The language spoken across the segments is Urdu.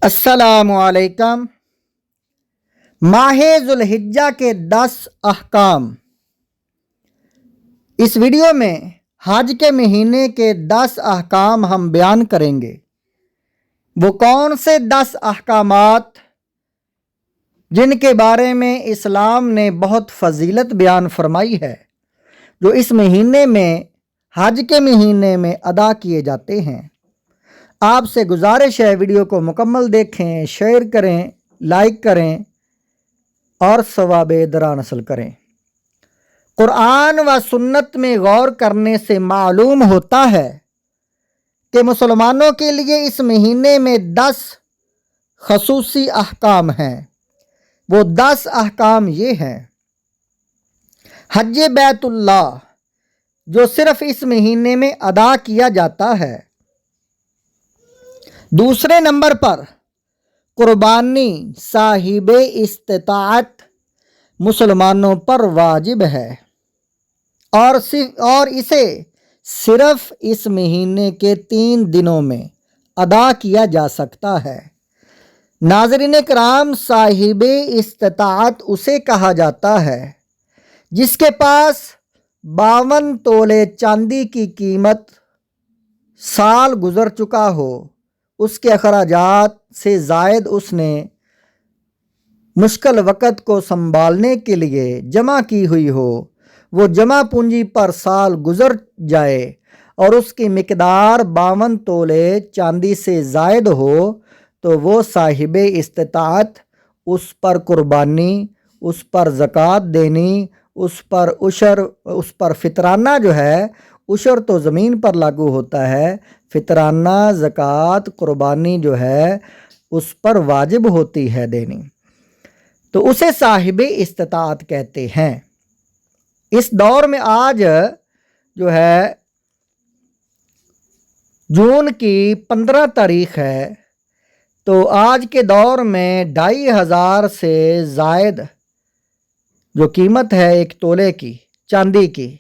السلام علیکم۔ ماہ ذوالحجہ کے 10 احکام۔ اس ویڈیو میں حج کے مہینے کے 10 احکام ہم بیان کریں گے۔ وہ کون سے 10 احکامات جن کے بارے میں اسلام نے بہت فضیلت بیان فرمائی ہے، جو اس مہینے میں حج کے مہینے میں ادا کیے جاتے ہیں۔ آپ سے گزارش ہے ویڈیو کو مکمل دیکھیں، شیئر کریں، لائک کریں اور ثواب درآمد حاصل کریں۔ قرآن و سنت میں غور کرنے سے معلوم ہوتا ہے کہ مسلمانوں کے لیے اس مہینے میں 10 خصوصی احکام ہیں۔ وہ 10 احکام یہ ہیں: حج بیت اللہ، جو صرف اس مہینے میں ادا کیا جاتا ہے۔ دوسرے نمبر پر قربانی صاحب استطاعت مسلمانوں پر واجب ہے اور اسے صرف اس مہینے کے 3 دنوں میں ادا کیا جا سکتا ہے۔ ناظرین کرام، صاحب استطاعت اسے کہا جاتا ہے جس کے پاس 52 تولے چاندی کی قیمت سال گزر چکا ہو، اس کے اخراجات سے زائد اس نے مشکل وقت کو سنبھالنے کے لیے جمع کی ہوئی ہو، وہ جمع پونجی پر سال گزر جائے اور اس کی مقدار 52 تولے چاندی سے زائد ہو، تو وہ صاحب استطاعت اس پر قربانی، اس پر زکوٰۃ دینی، اس پر فطرانہ جو ہے، عشر تو زمین پر لاگو ہوتا ہے، فطرانہ زکوٰۃ قربانی جو ہے اس پر واجب ہوتی ہے دینی، تو اسے صاحب استطاعت کہتے ہیں۔ اس دور میں آج جو ہے جون کی 15 تاریخ ہے، تو آج کے دور میں 2500 سے زائد جو قیمت ہے ایک تولے کی چاندی کی،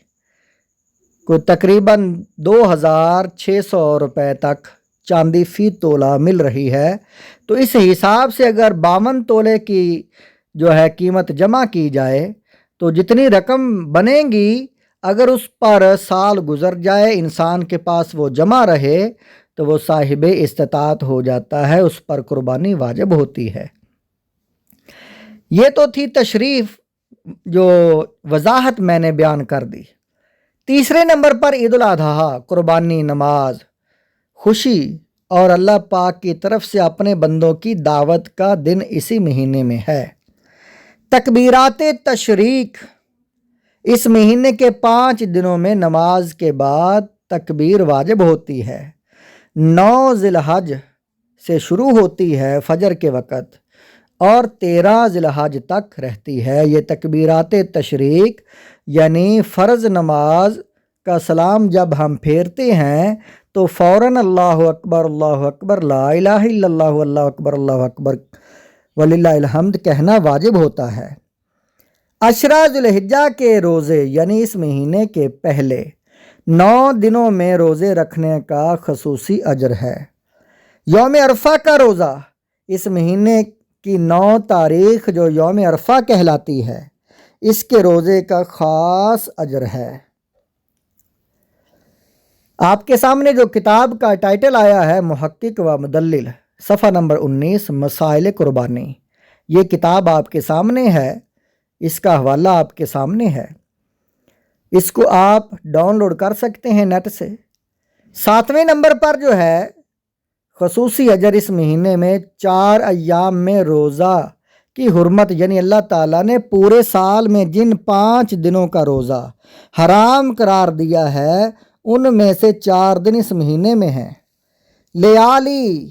کوئی تقریباً 2600 روپے تک چاندی فی تولہ مل رہی ہے۔ تو اس حساب سے اگر 52 تولے کی جو ہے قیمت جمع کی جائے تو جتنی رقم بنے گی، اگر اس پر سال گزر جائے، انسان کے پاس وہ جمع رہے، تو وہ صاحب استطاعت ہو جاتا ہے، اس پر قربانی واجب ہوتی ہے۔ یہ تو تھی تشریف جو وضاحت میں نے بیان کر دی۔ تیسرے نمبر پر عید الاضحیٰ، قربانی، نماز، خوشی اور اللہ پاک کی طرف سے اپنے بندوں کی دعوت کا دن اسی مہینے میں ہے۔ تکبیرات تشریق، اس مہینے کے 5 دنوں میں نماز کے بعد تکبیر واجب ہوتی ہے۔ 9 ذی الحج سے شروع ہوتی ہے فجر کے وقت اور 13 ذی الحج تک رہتی ہے۔ یہ تکبیرات تشریق یعنی فرض نماز کا سلام جب ہم پھیرتے ہیں تو فوراً اللہ اکبر لا الہ الا اللہ اللہ اکبر وللہ الحمد کہنا واجب ہوتا ہے۔ عشرہ ذی الحجہ کے روزے یعنی اس مہینے کے پہلے 9 دنوں میں روزے رکھنے کا خصوصی اجر ہے۔ یوم عرفہ کا روزہ، اس مہینے کی 9 تاریخ جو یوم عرفہ کہلاتی ہے، اس کے روزے کا خاص اجر ہے۔ آپ کے سامنے جو کتاب کا ٹائٹل آیا ہے محقق و مدلل، صفحہ نمبر 19، مسائل قربانی، یہ کتاب آپ کے سامنے ہے، اس کا حوالہ آپ کے سامنے ہے، اس کو آپ ڈاؤن لوڈ کر سکتے ہیں نیٹ سے۔ 7ویں نمبر پر جو ہے خصوصی اجر، اس مہینے میں 4 ایام میں روزہ کی حرمت، یعنی اللہ تعالیٰ نے پورے سال میں جن 5 دنوں کا روزہ حرام قرار دیا ہے، ان میں سے 4 دن اس مہینے میں ہیں۔ لیالی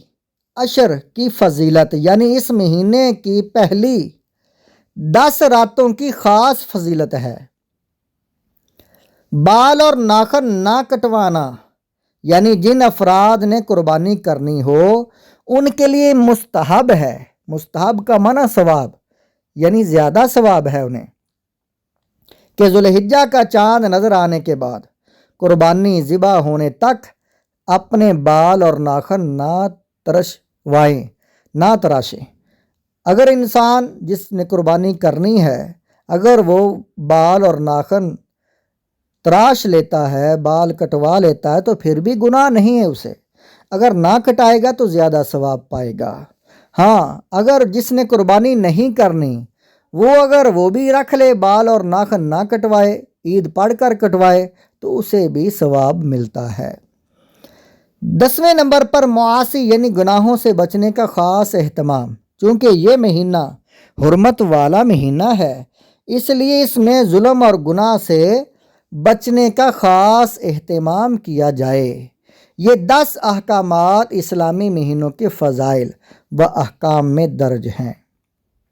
عشر کی فضیلت، یعنی اس مہینے کی پہلی 10 راتوں کی خاص فضیلت ہے۔ بال اور ناخن نہ کٹوانا، یعنی جن افراد نے قربانی کرنی ہو ان کے لیے مستحب ہے۔ مستحب کا معنی ثواب، یعنی زیادہ ثواب ہے انہیں کہ ذوالحجہ کا چاند نظر آنے کے بعد قربانی ذبح ہونے تک اپنے بال اور ناخن نہ ترشوائیں، نہ تراشے۔ اگر انسان جس نے قربانی کرنی ہے اگر وہ بال اور ناخن تراش لیتا ہے، بال کٹوا لیتا ہے، تو پھر بھی گناہ نہیں ہے اسے۔ اگر نہ کٹائے گا تو زیادہ ثواب پائے گا۔ ہاں، اگر جس نے قربانی نہیں کرنی اگر وہ بھی رکھ لے، بال اور ناخن نہ کٹوائے، عید پڑھ کر کٹوائے، تو اسے بھی ثواب ملتا ہے۔ 10ویں نمبر پر معاصی یعنی گناہوں سے بچنے کا خاص اہتمام۔ چونکہ یہ مہینہ حرمت والا مہینہ ہے، اس لیے اس میں ظلم اور گناہ سے بچنے کا خاص اہتمام کیا جائے۔ یہ 10 احکامات اسلامی مہینوں کے فضائل و احکام میں درج ہیں۔